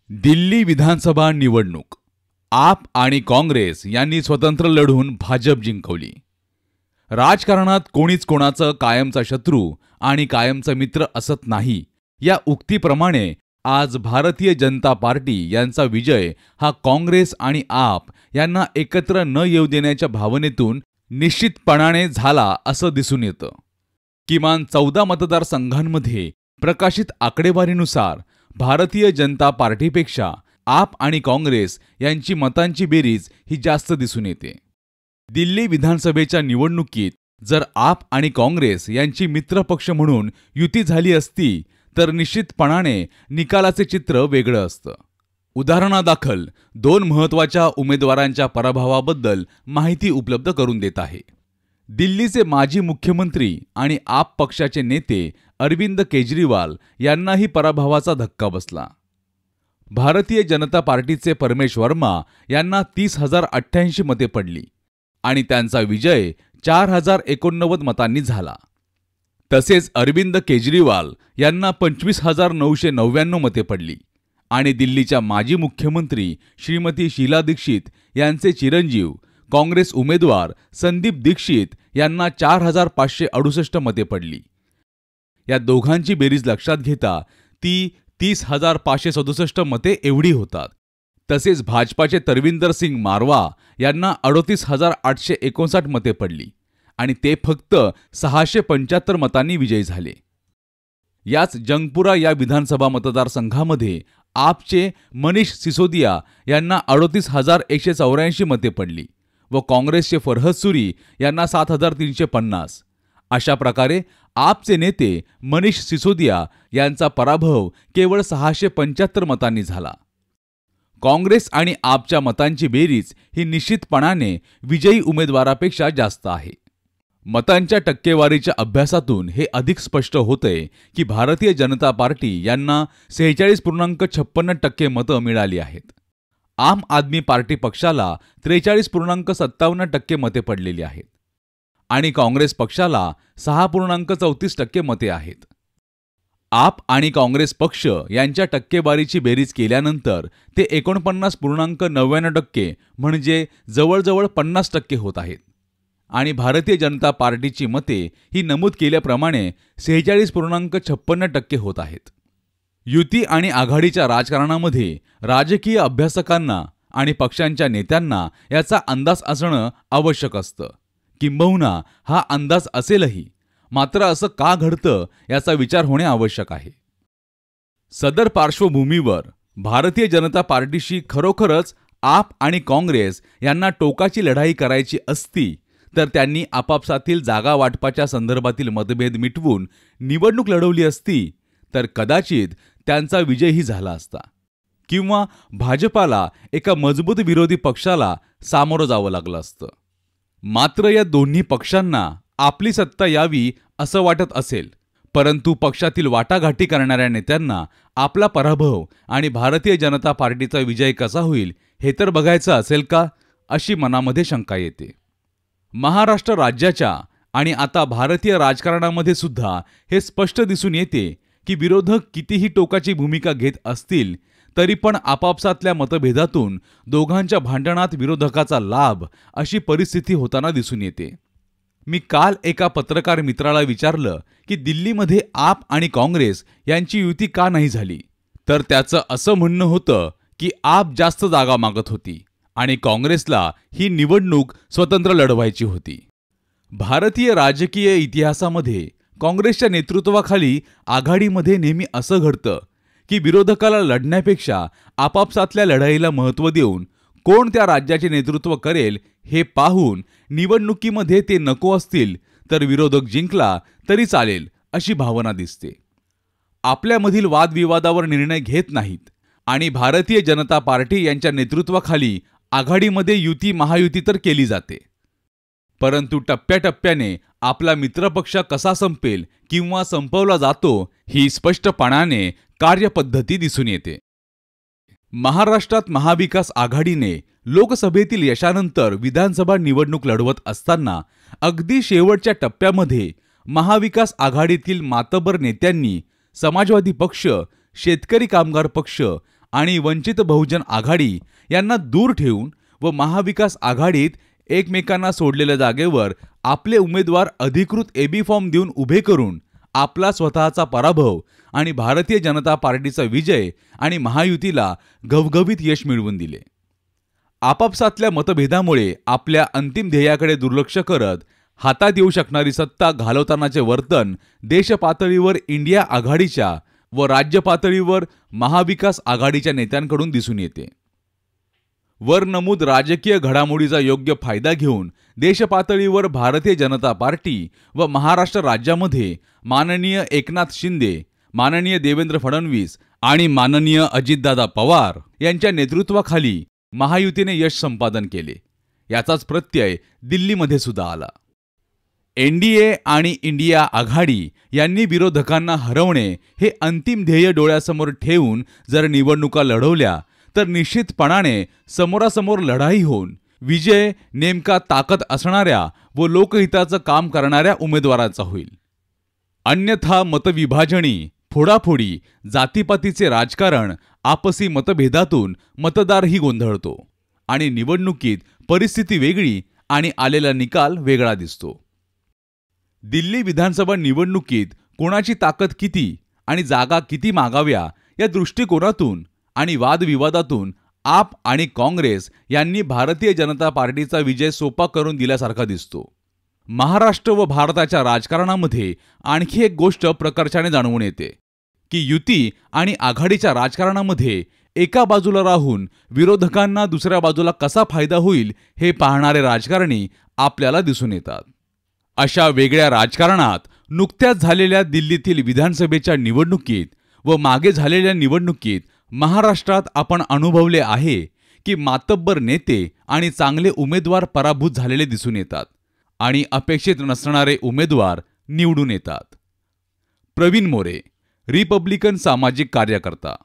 दिल्ली विधानसभा निवडणूक आप आणि काँग्रेस यांनी स्वतंत्र लढून भाजप जिंकवली। राजकारणात कोणीच कोणाचं कायमचा शत्रू आणि कायमचा मित्र असत नाही, या उक्तीप्रमाणे आज भारतीय जनता पार्टी यांचा विजय हा काँग्रेस आणि आप यांना एकत्र न येऊ देण्याच्या भावनेतून निश्चितपणाने झाला असं दिसून येतं। किमान 14 मतदारसंघांमध्ये प्रकाशित आकडेवारीनुसार भारतीय जनता पार्टीपेक्षा आप आणि काँग्रेस यांची मतांची बेरीज ही जास्त दिसून येते। दिल्ली विधानसभेच्या निवडणुकीत जर आप आणि काँग्रेस यांची मित्रपक्ष म्हणून युती झाली असती तर निश्चितपणाने निकालाचे चित्र वेगळं असतं। उदाहरणादाखल 2 महत्त्वाच्या उमेदवारांच्या पराभवाबद्दल माहिती उपलब्ध करून देत आहे। दिल्लीचे माजी मुख्यमंत्री आणि आप पक्षाचे नेते अरविंद केजरीवाल यांनाही पराभवाचा धक्का बसला। भारतीय जनता पार्टीचे परमेश वर्मा यांना 30,088 मते पडली आणि त्यांचा विजय 4,089 मतांनी झाला। तसेच अरविंद केजरीवाल यांना 25,999 मते पडली आणि दिल्लीच्या माजी मुख्यमंत्री श्रीमती शीला दीक्षित यांचे चिरंजीव काँग्रेस उमेदवार संदीप दीक्षित यांना 4,568 मते पडली। या दोघांची बेरीज लक्षात घेता ती 30,567 मते एवढी होतात। तसेच भाजपाचे तरविंदर सिंग मारवा यांना 38,859 मते पडली आणि ते फक्त 675 मतांनी विजयी झाले। याच जंगपुरा या विधानसभा मतदारसंघामध्ये आपचे मनीष सिसोदिया यांना 38,184 मते पडली व काँग्रेसचे फरहद सुरी यांना 7,350। अशा प्रकारे आपचे नेते मनीष सिसोदिया यांचा पराभव केवळ 675 मतांनी झाला। काँग्रेस आणि आपच्या मतांची बेरीज ही निश्चितपणाने विजयी उमेदवारापेक्षा जास्त आहे। मतांच्या टक्केवारीच्या अभ्यासातून हे अधिक स्पष्ट होतंय की भारतीय जनता पार्टी यांना 46.56% मतं मिळाली आहेत। आम आदमी पार्टी पक्षाला 43.57% मते पडलेली आहेत आणि काँग्रेस पक्षाला 6.34% मते आहेत। आप आणि काँग्रेस पक्ष यांच्या टक्केवारीची बेरीज केल्यानंतर ते 49.99% म्हणजे जवळजवळ 50% होत आहेत आणि भारतीय जनता पार्टीची मते ही नमूद केल्याप्रमाणे 46.56% होत आहेत। युती आणि आघाडीच्या राजकारणामध्ये राजकीय अभ्यासकांना आणि पक्षांच्या नेत्यांना याचा अंदाज असणं आवश्यक असतं, किंबहुना हा अंदाज असेलही, मात्र असं का घडतं याचा विचार होणे आवश्यक आहे। सदर पार्श्वभूमीवर भारतीय जनता पार्टीशी खरोखरच आप आणि काँग्रेस यांना टोकाची लढाई करायची असती तर त्यांनी आपापसातील जागा वाटपाच्या संदर्भातील मतभेद मिटवून निवडणूक लढवली असती तर कदाचित त्यांचा विजयही झाला असता किंवा भाजपाला एका मजबूत विरोधी पक्षाला सामोरं जावं लागलं असतं। मात्र या दोन्ही पक्षांना आपली सत्ता यावी असं वाटत असेल, परंतु पक्षातील वाटाघाटी करणाऱ्या नेत्यांना आपला पराभव आणि भारतीय जनता पार्टीचा विजय कसा होईल हे तर बघायचं असेल का, अशी मनामध्ये शंका येते। महाराष्ट्र राज्याच्या आणि आता भारतीय राजकारणामध्ये सुद्धा हे स्पष्ट दिसून येते की विरोधक कितीही टोकाची भूमिका घेत असतील तरी पण आपापसातल्या मतभेदातून दोघांच्या भांडणात विरोधकाचा लाभ अशी परिस्थिती होताना दिसून येते। मी काल एका पत्रकार मित्राला विचारलं की दिल्लीमध्ये आप आणि काँग्रेस यांची युती का नाही झाली, तर त्याचं असं म्हणणं होतं की आप जास्त जागा मागत होती आणि काँग्रेसला ही निवडणूक स्वतंत्र लढवायची होती। भारतीय राजकीय इतिहासामध्ये काँग्रेसच्या नेतृत्वाखाली आघाडीमध्ये नेहमी असं घडतं की विरोधकाला लढण्यापेक्षा आपापसातल्या लढाईला महत्त्व देऊन कोण त्या राज्याचे नेतृत्व करेल हे पाहून निवडणुकीमध्ये ते नको असतील तर विरोधक जिंकला तरी चालेल अशी भावना दिसते। आपल्यामधील वादविवादावर निर्णय घेत नाहीत आणि भारतीय जनता पार्टी यांच्या नेतृत्वाखाली आघाडीमध्ये युती महायुती तर केली जाते, परंतु टप्प्याटप्प्याने आपला मित्रपक्ष कसा संपेल किंवा संपवला जातो ही स्पष्टपणाने कार्यपद्धती दिसून येते। महाराष्ट्रात महाविकास आघाडीने लोकसभेतील यशानंतर विधानसभा निवडणूक लढवत असताना अगदी शेवटच्या टप्प्यामध्ये महाविकास आघाडीतील मातबर नेत्यांनी समाजवादी पक्ष, शेतकरी कामगार पक्ष आणि वंचित बहुजन आघाडी यांना दूर ठेवून व महाविकास आघाडीत एकमेकांना सोडलेल्या जागेवर आपले उमेदवार अधिकृत एबी फॉर्म देऊन उभे करून आपला स्वतःचा पराभव आणि भारतीय जनता पार्टीचा विजय आणि महायुतीला घवघवीत यश मिळवून दिले. आपापसातल्या मतभेदामुळे आपल्या अंतिम ध्येयाकडे दुर्लक्ष करत हातात येऊ शकणारी सत्ता घालवतानाचे वर्तन देश पातळीवर इंडिया आघाडीच्या व राज्य पातळीवर महाविकास आघाडीच्या नेत्यांकडून दिसून येते. वर नमूद राजकीय घडामोडीचा योग्य फायदा घेऊन देश पातळीवर भारतीय जनता पार्टी व महाराष्ट्र राज्यामध्ये माननीय एकनाथ शिंदे, माननीय देवेंद्र फडणवीस आणि माननीय अजितदादा पवार यांच्या नेतृत्वाखाली महायुतीने यश संपादन केले. याचाच प्रत्यय दिल्लीमध्ये सुद्धा आला. एनडीए आणि इंडिया आघाडी यांनी विरोधकांना हरवणे हे अंतिम ध्येय डोळ्यासमोर ठेवून जर निवडणुका लढवल्या तर निश्चितपणाने समोरासमोर लढाई होऊन विजय नेमका ताकद असणाऱ्या व लोकहिताचं काम करणाऱ्या उमेदवाराचा होईल. अन्यथा मतविभाजनी, फोडाफोडी, जातीपातीचे राजकारण, आपसी मतभेदातून मतदारही गोंधळतो आणि निवडणुकीत परिस्थिती वेगळी आणि आलेला निकाल वेगळा दिसतो. दिल्ली विधानसभा निवडणुकीत कोणाची ताकद किती आणि जागा किती मागाव्या या दृष्टिकोनातून आणि वादविवादातून आप आणि काँग्रेस यांनी भारतीय जनता पार्टीचा विजय सोपा करून दिल्यासारखा दिसतो. महाराष्ट्र व भारताच्या राजकारणामध्ये आणखी एक गोष्ट प्रकर्षाने जाणवून येते की युती आणि आघाडीच्या राजकारणामध्ये एका बाजूला राहून विरोधकांना दुसऱ्या बाजूला कसा फायदा होईल हे पाहणारे राजकारणी आपल्याला दिसून येतात. अशा वेगळ्या राजकारणात नुकत्याच झालेल्या दिल्लीतील विधानसभेच्या निवडणुकीत व मागे झालेल्या निवडणुकीत महाराष्ट्रात आपण अनुभवले आहे की मातब्बर नेते आणि चांगले उमेदवार पराभूत झालेले दिसून येतात आणि अपेक्षित नसणारे उमेदवार निवडून येतात. प्रवीण मोरे, रिपब्लिकन सामाजिक कार्यकर्ता.